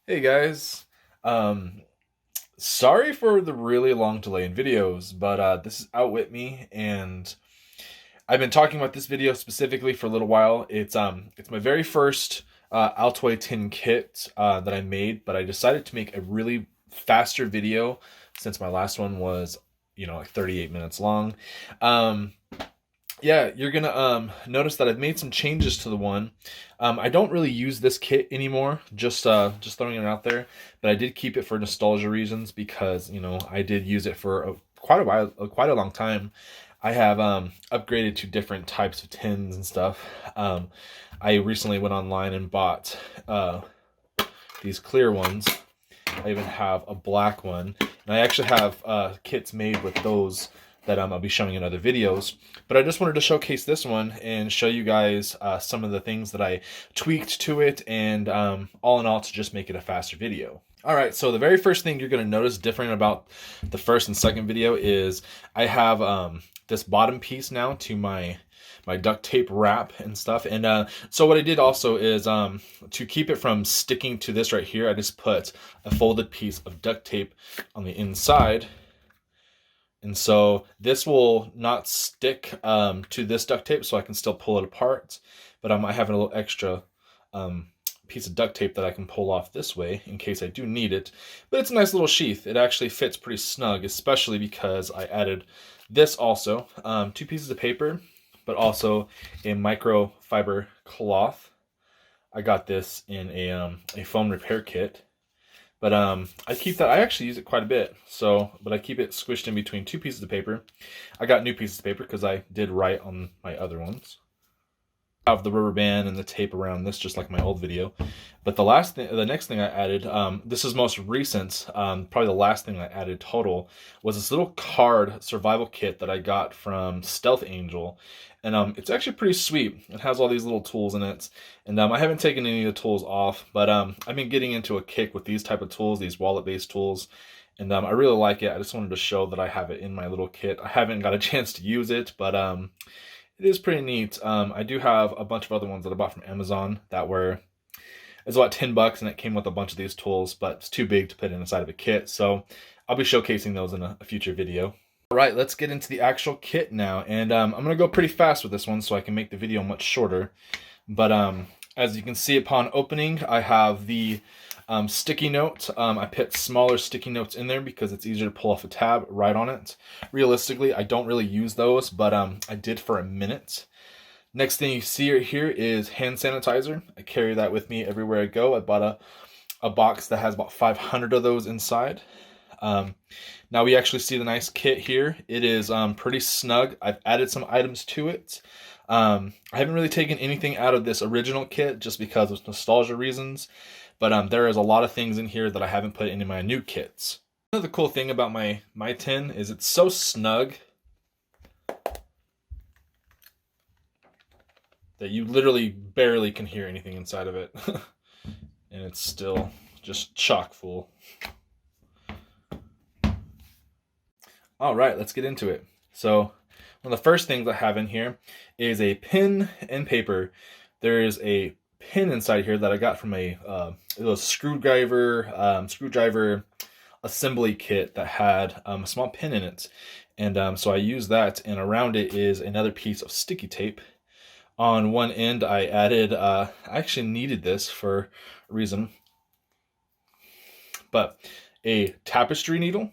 Hey guys, um, sorry for the really long delay in videos, but this is Outwitme, and I've been talking about this video specifically for a little while. It's my very first Altoid tin kit that I made, but I decided to make a really faster video since my last one was, like 38 minutes long. Um, yeah, you're gonna notice that I've made some changes to the one. I don't really use this kit anymore, just throwing it out there, but I did keep it for nostalgia reasons because, I did use it for quite a while, quite a long time. I have upgraded to different types of tins and stuff. I recently went online and bought these clear ones. I even have a black one, and I actually have kits made with those that I'll be showing in other videos. But I just wanted to showcase this one and show you guys some of the things that I tweaked to it, and all in all, to just make it a faster video. All right, so the very first thing you're going to notice different about the first and second video is I have this bottom piece now to my duct tape wrap and stuff. And so what I did also is to keep it from sticking to this right here, I just put a folded piece of duct tape on the inside. And so this will not stick to this duct tape, so I can still pull it apart. But I have a little extra piece of duct tape that I can pull off this way in case I do need it. But it's a nice little sheath. It actually fits pretty snug, especially because I added this also. Two pieces of paper, but also a microfiber cloth. I got this in a foam repair kit. But I keep that. I actually use it quite a bit. But I keep it squished in between two pieces of paper. I got new pieces of paper because I did write on my other ones. I have the rubber band and the tape around this, just like my old video. But the next thing I added, this is most recent. Probably the last thing I added total was this little card survival kit that I got from Stealth Angel, and it's actually pretty sweet. It has all these little tools in it, and I haven't taken any of the tools off, but I've been getting into a kick with these type of tools, these wallet-based tools, and I really like it. I just wanted to show that I have it in my little kit. I haven't got a chance to use it, but it is pretty neat. I do have a bunch of other ones that I bought from Amazon that were, it's about $10, and it came with a bunch of these tools, but it's too big to put inside of a kit. So I'll be showcasing those in a future video. All right, let's get into the actual kit now. And I'm going to go pretty fast with this one so I can make the video much shorter. But as you can see upon opening, I have the sticky note. I put smaller sticky notes in there because it's easier to pull off a tab right on it. Realistically, I don't really use those, but I did for a minute. Next thing you see right here is hand sanitizer. I carry that with me everywhere I go. I bought a box that has about 500 of those inside. Now we actually see the nice kit here. It is pretty snug. I've added some items to it. I haven't really taken anything out of this original kit just because of nostalgia reasons, but there is a lot of things in here that I haven't put into my new kits. Another cool thing about my tin is it's so snug that you literally barely can hear anything inside of it. And it's still just chock full. All right, let's get into it. So one of the first things I have in here is a pen and paper. There is a pin inside here that I got from a little screwdriver assembly kit that had a small pin in it. And so I used that, and around it is another piece of sticky tape. On one end, I added, I actually needed this for a reason, but a tapestry needle.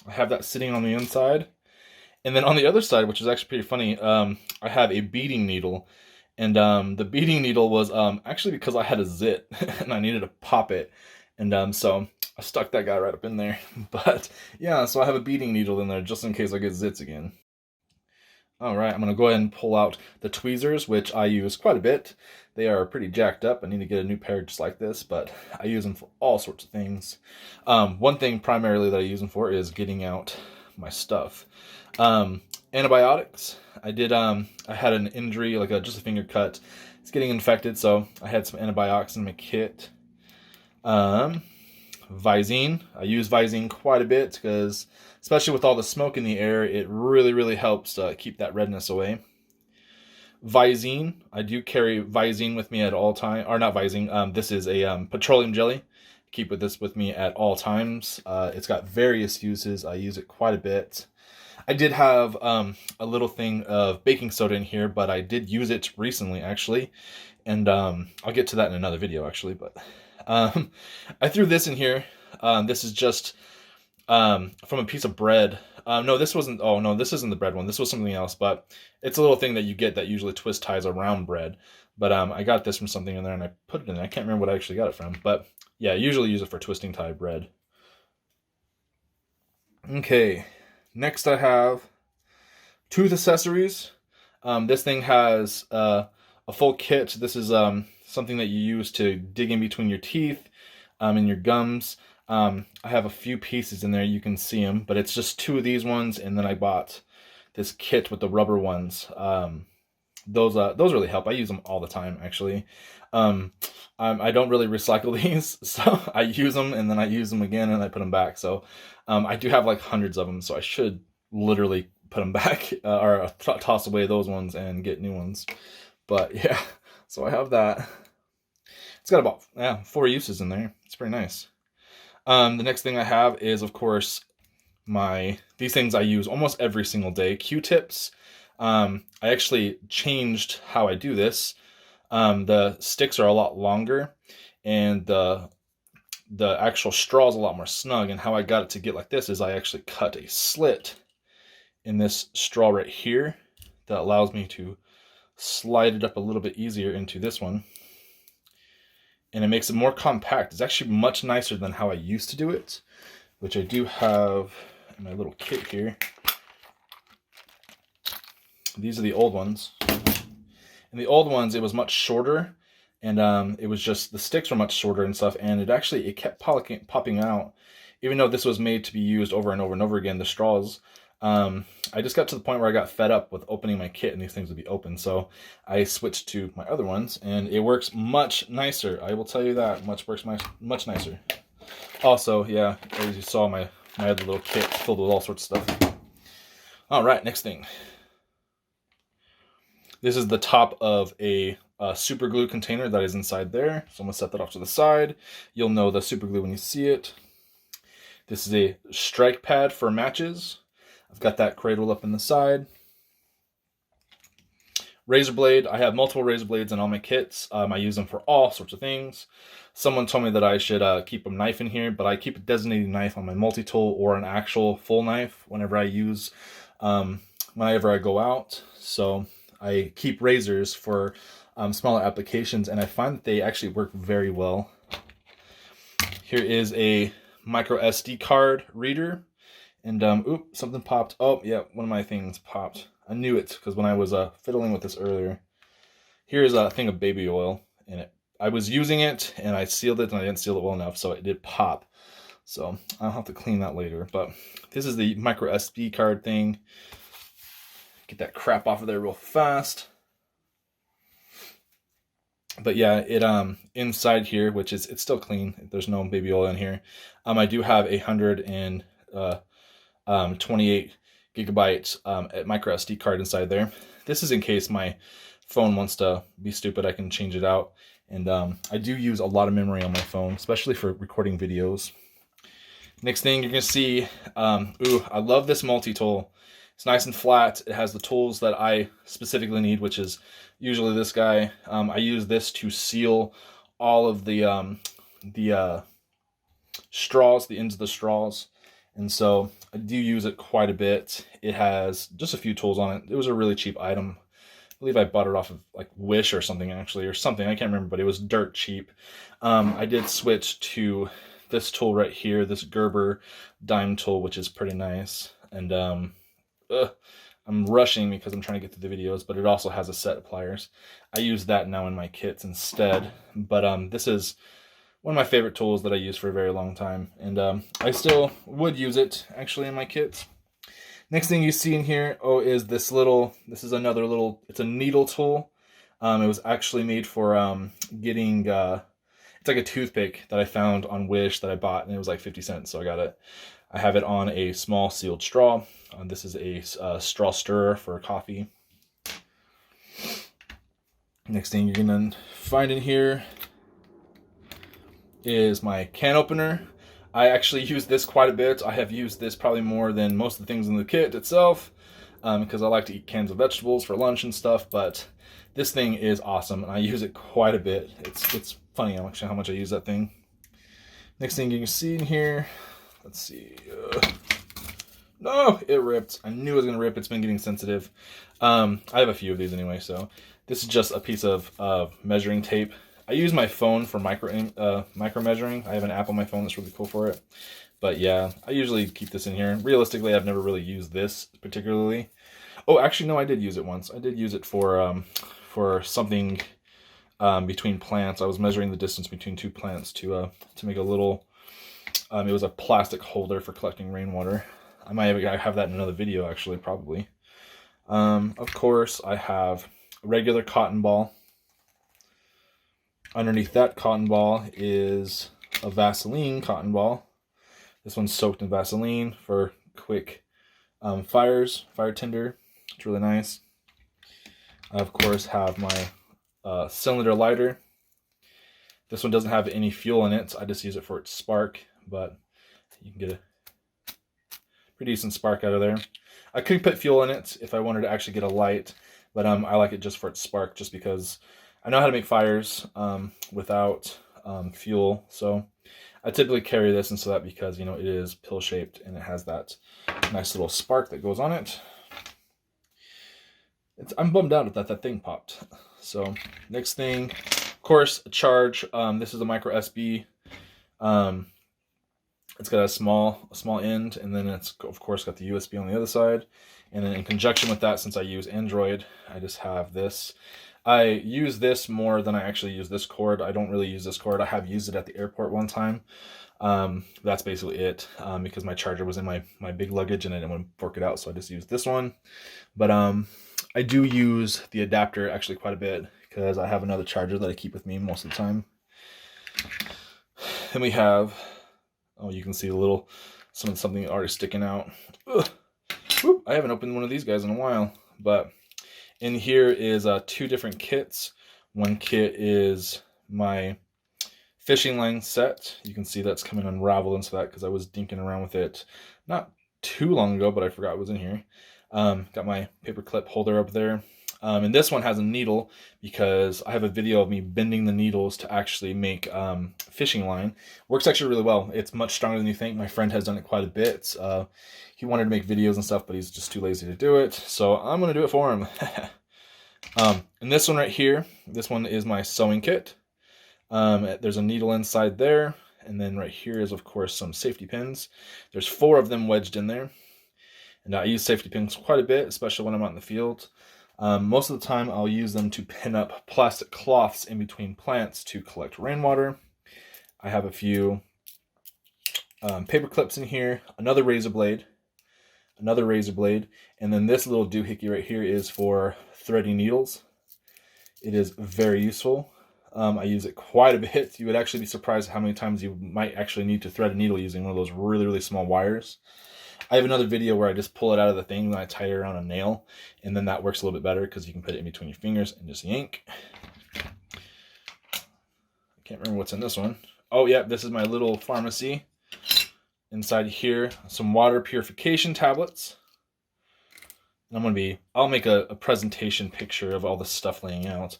I have that sitting on the inside. And then on the other side, which is actually pretty funny, I have a beading needle. And the beading needle was actually because I had a zit and I needed to pop it. And so I stuck that guy right up in there. But yeah, so I have a beading needle in there just in case I get zits again. All right, I'm going to go ahead and pull out the tweezers, which I use quite a bit. They are pretty jacked up. I need to get a new pair just like this, but I use them for all sorts of things. One thing primarily that I use them for is getting out my stuff. Antibiotics. I had an injury, like just a finger cut. It's getting infected, so I had some antibiotics in my kit. Visine. I use Visine quite a bit because, especially with all the smoke in the air, it really, really helps keep that redness away. Visine. I do carry Visine with me at all times. Or not Visine. This is a petroleum jelly. keep this with me at all times. It's got various uses. I use it quite a bit. I did have a little thing of baking soda in here, but I did use it recently, actually. And I'll get to that in another video, actually. But I threw this in here. This is just from a piece of bread. No, this wasn't. Oh, no, this isn't the bread one. This was something else. But it's a little thing that you get that usually twist ties around bread. But I got this from something in there, and I put it in there. I can't remember what I actually got it from. But yeah, I usually use it for twisting tie bread. Okay. Next, I have tooth accessories. This thing has a full kit. This is something that you use to dig in between your teeth and your gums. I have a few pieces in there. You can see them, but it's just 2 of these ones, and then I bought this kit with the rubber ones. Those really help. I use them all the time, actually. I don't really recycle these, so I use them and then I use them again and I put them back. So I do have like hundreds of them, so I should literally put them back or toss away those ones and get new ones. But yeah, so I have that. It's got about 4 uses in there. It's pretty nice. The next thing I have is, of course, these things I use almost every single day. Q-tips. I actually changed how I do this. The sticks are a lot longer, and the actual straw is a lot more snug. And how I got it to get like this is I actually cut a slit in this straw right here that allows me to slide it up a little bit easier into this one. And it makes it more compact. It's actually much nicer than how I used to do it, which I do have in my little kit here. These are the old ones. And the old ones, it was much shorter, and it was just, the sticks were much shorter and stuff, and it kept popping out. Even though this was made to be used over and over and over again, the straws, I just got to the point where I got fed up with opening my kit and these things would be open. So I switched to my other ones, and it works much nicer. I will tell you that. Works much nicer. Also, yeah, as you saw, my other little kit filled with all sorts of stuff. All right, next thing. This is the top of a super glue container that is inside there. So I'm going to set that off to the side. You'll know the super glue when you see it. This is a strike pad for matches. I've got that cradled up in the side. Razor blade. I have multiple razor blades in all my kits. I use them for all sorts of things. Someone told me that I should keep a knife in here, but I keep a designated knife on my multi-tool or an actual full knife whenever I go out. So I keep razors for smaller applications, and I find that they actually work very well. Here is a micro SD card reader, and something popped. Oh yeah, one of my things popped. I knew it because when I was fiddling with this earlier. Here's a thing of baby oil, and I was using it, and I sealed it, and I didn't seal it well enough, so it did pop. So I'll have to clean that later. But this is the micro SD card thing. Get that crap off of there real fast. But yeah, it inside here, which is, it's still clean. There's no baby oil in here. I do have 128 gigabyte micro SD card inside there. This is in case my phone wants to be stupid. I can change it out. And I do use a lot of memory on my phone, especially for recording videos. Next thing you're gonna see, I love this multi-tool. It's nice and flat. It has the tools that I specifically need, which is usually this guy. I use this to seal all of the straws, the ends of the straws. And so I do use it quite a bit. It has just a few tools on it. It was a really cheap item. I believe I bought it off of like Wish or something, actually, or something. I can't remember, but it was dirt cheap. I did switch to this tool right here, this Gerber dime tool, which is pretty nice. And I'm rushing because I'm trying to get through the videos, but it also has a set of pliers. I use that now in my kits instead. But this is one of my favorite tools that I use for a very long time, and I still would use it actually in my kits. Next thing you see in here, is this is another little, it's a needle tool. It was actually made for getting, it's like a toothpick that I found on Wish that I bought, and it was like 50 cents, so I got it. I have it on a small sealed straw. This is a straw stirrer for coffee. Next thing you're gonna find in here is my can opener. I actually use this quite a bit. I have used this probably more than most of the things in the kit itself, because I like to eat cans of vegetables for lunch and stuff, but this thing is awesome, and I use it quite a bit. It's funny how much I use that thing. Next thing you can see in here, let's see. No, it ripped. I knew it was going to rip. It's been getting sensitive. I have a few of these anyway, so this is just a piece of measuring tape. I use my phone for micro measuring. I have an app on my phone that's really cool for it. But yeah, I usually keep this in here. Realistically, I've never really used this particularly. Oh, actually, no, I did use it once. I did use it for something between plants. I was measuring the distance between two plants to make a little. It was a plastic holder for collecting rainwater. I might have that in another video, actually, probably. Of course, I have a regular cotton ball. Underneath that cotton ball is a Vaseline cotton ball. This one's soaked in Vaseline for quick fire tinder. It's really nice. I, of course, have my cylinder lighter. This one doesn't have any fuel in it. I just use it for its spark, but you can get a pretty decent spark out of there. I could put fuel in it if I wanted to actually get a light, but I like it just for its spark, just because I know how to make fires without fuel. So I typically carry this, and so that because, you know, it is pill shaped and it has that nice little spark that goes on it. I'm bummed out that that thing popped. So next thing, of course, a charge. This is a micro SB. It's got a small end, and then it's of course got the USB on the other side. And then in conjunction with that, since I use Android, I just have this. I use this more than I actually use this cord. I don't really use this cord. I have used it at the airport one time. That's basically it, because my charger was in my big luggage and I didn't want to fork it out, so I just used this one. But I do use the adapter actually quite a bit, because I have another charger that I keep with me most of the time. And we have, oh, you can see a little something already sticking out. Whoop, I haven't opened one of these guys in a while, but in here is two different kits. One kit is my fishing line set. You can see that's coming unraveled into that because I was dinking around with it not too long ago, but I forgot it was in here. Got my paper clip holder up there. And this one has a needle because I have a video of me bending the needles to actually make fishing line. Works actually really well. It's much stronger than you think. My friend has done it quite a bit. He wanted to make videos and stuff, but he's just too lazy to do it. So I'm going to do it for him. And this one right here, this one is my sewing kit. There's a needle inside there. And then right here is, of course, some safety pins. There's 4 of them wedged in there. And I use safety pins quite a bit, especially when I'm out in the field. Most of the time, I'll use them to pin up plastic cloths in between plants to collect rainwater. I have a few paper clips in here, another razor blade, and then this little doohickey right here is for threading needles. It is very useful. I use it quite a bit. You would actually be surprised how many times you might actually need to thread a needle using one of those really, really small wires. I have another video where I just pull it out of the thing and I tie it around a nail, and then that works a little bit better because you can put it in between your fingers and just yank. I can't remember what's in this one. Oh yeah, this is my little pharmacy. Inside here, some water purification tablets. And I'll make a presentation picture of all the stuff laying out.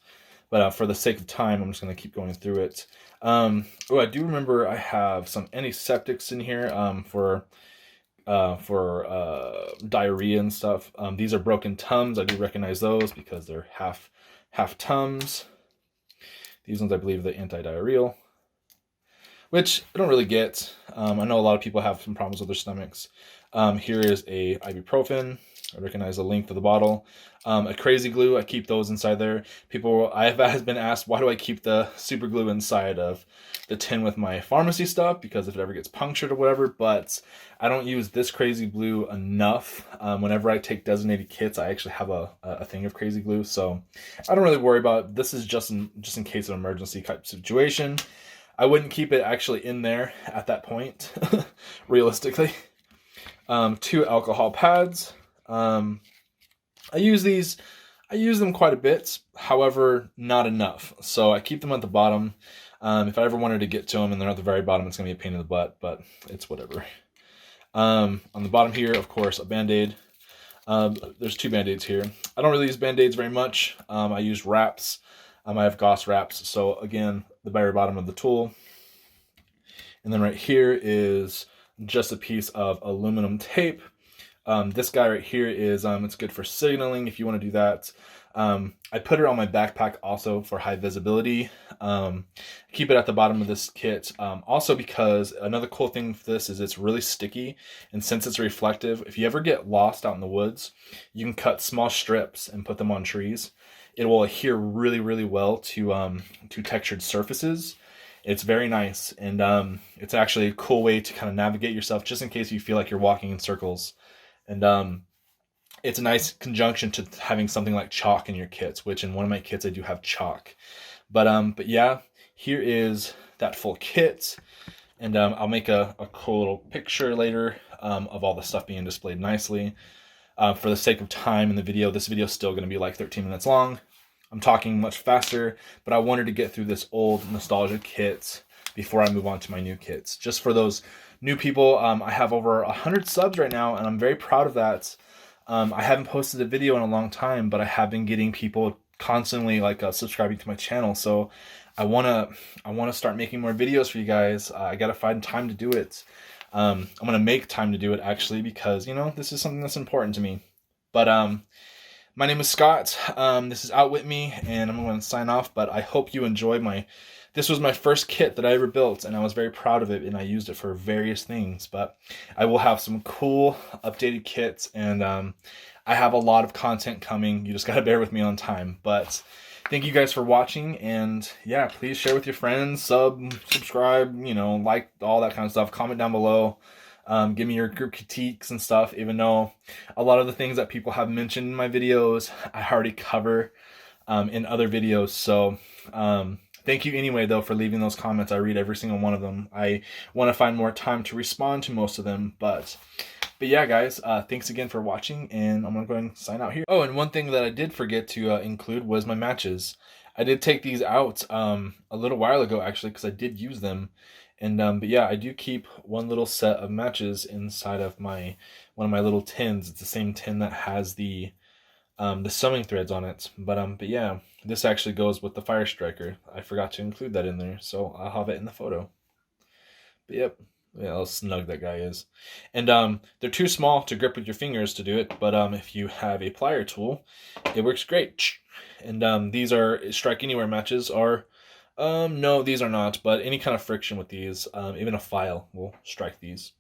But for the sake of time, I'm just going to keep going through it. Oh, I do remember I have some antiseptics in here for diarrhea and stuff. These are broken Tums. I do recognize those because they're half Tums. These ones, I believe, are the anti-diarrheal, which I don't really get. I know a lot of people have some problems with their stomachs. Here is a ibuprofen. I recognize the length of the bottle. A crazy glue, I keep those inside there. I've been asked, why do I keep the super glue inside of the tin with my pharmacy stuff? Because if it ever gets punctured or whatever, but I don't use this crazy glue enough. Whenever I take designated kits, I actually have a thing of crazy glue, so I don't really worry about it. This is just in case of an emergency type situation. I wouldn't keep it actually in there at that point, realistically. 2 alcohol pads. I use them quite a bit, however, not enough. So I keep them at the bottom. If I ever wanted to get to them and they're at the very bottom, it's going to be a pain in the butt, but it's whatever. On the bottom here, of course, a Band-Aid. There's 2 Band-Aids here. I don't really use Band-Aids very much. I use wraps. I have Gauss wraps. So again, the very bottom of the tool. And then right here is just a piece of aluminum tape. This guy right here is, it's good for signaling if you want to do that. I put it on my backpack also for high visibility. Keep it at the bottom of this kit. Also because another cool thing for this is it's really sticky, and since it's reflective, if you ever get lost out in the woods, you can cut small strips and put them on trees. It will adhere really, really well to textured surfaces. It's very nice, and it's actually a cool way to kind of navigate yourself just in case you feel like you're walking in circles. And it's a nice conjunction to having something like chalk in your kits, which in one of my kits I do have chalk. But yeah, here is that full kit, and I'll make a cool little picture later of all the stuff being displayed nicely. For the sake of time in the video, this video is still going to be like 13 minutes long. I'm talking much faster, but I wanted to get through this old nostalgia kit before I move on to my new kits. Just for those new people, I have over 100 subs right now, and I'm very proud of that. I haven't posted a video in a long time, but I have been getting people constantly like subscribing to my channel. So I wanna start making more videos for you guys. I gotta find time to do it. I'm gonna make time to do it actually, because you know this is something that's important to me. But my name is Scott. This is Outwitme, and I'm going to sign off. But I hope you enjoyed this was my first kit that I ever built, and I was very proud of it, and I used it for various things. But I will have some cool updated kits, and I have a lot of content coming. You just got to bear with me on time. But thank you guys for watching, and yeah, please share with your friends, subscribe, you know, like all that kind of stuff. Comment down below. Give me your group critiques and stuff, even though a lot of the things that people have mentioned in my videos, I already cover in other videos. So thank you anyway, though, for leaving those comments. I read every single one of them. I want to find more time to respond to most of them. But yeah, guys, thanks again for watching, and I'm going to go ahead and sign out here. Oh, and one thing that I did forget to include was my matches. I did take these out a little while ago, actually, because I did use them. And but yeah, I do keep one little set of matches inside of one of my little tins. It's the same tin that has the sewing threads on it. But yeah, this actually goes with the fire striker. I forgot to include that in there, so I'll have it in the photo. But yep, yeah, how snug that guy is. And they're too small to grip with your fingers to do it, but if you have a plier tool, it works great. And these are strike anywhere matches, or no, these are not, but any kind of friction with these, even a file will strike these.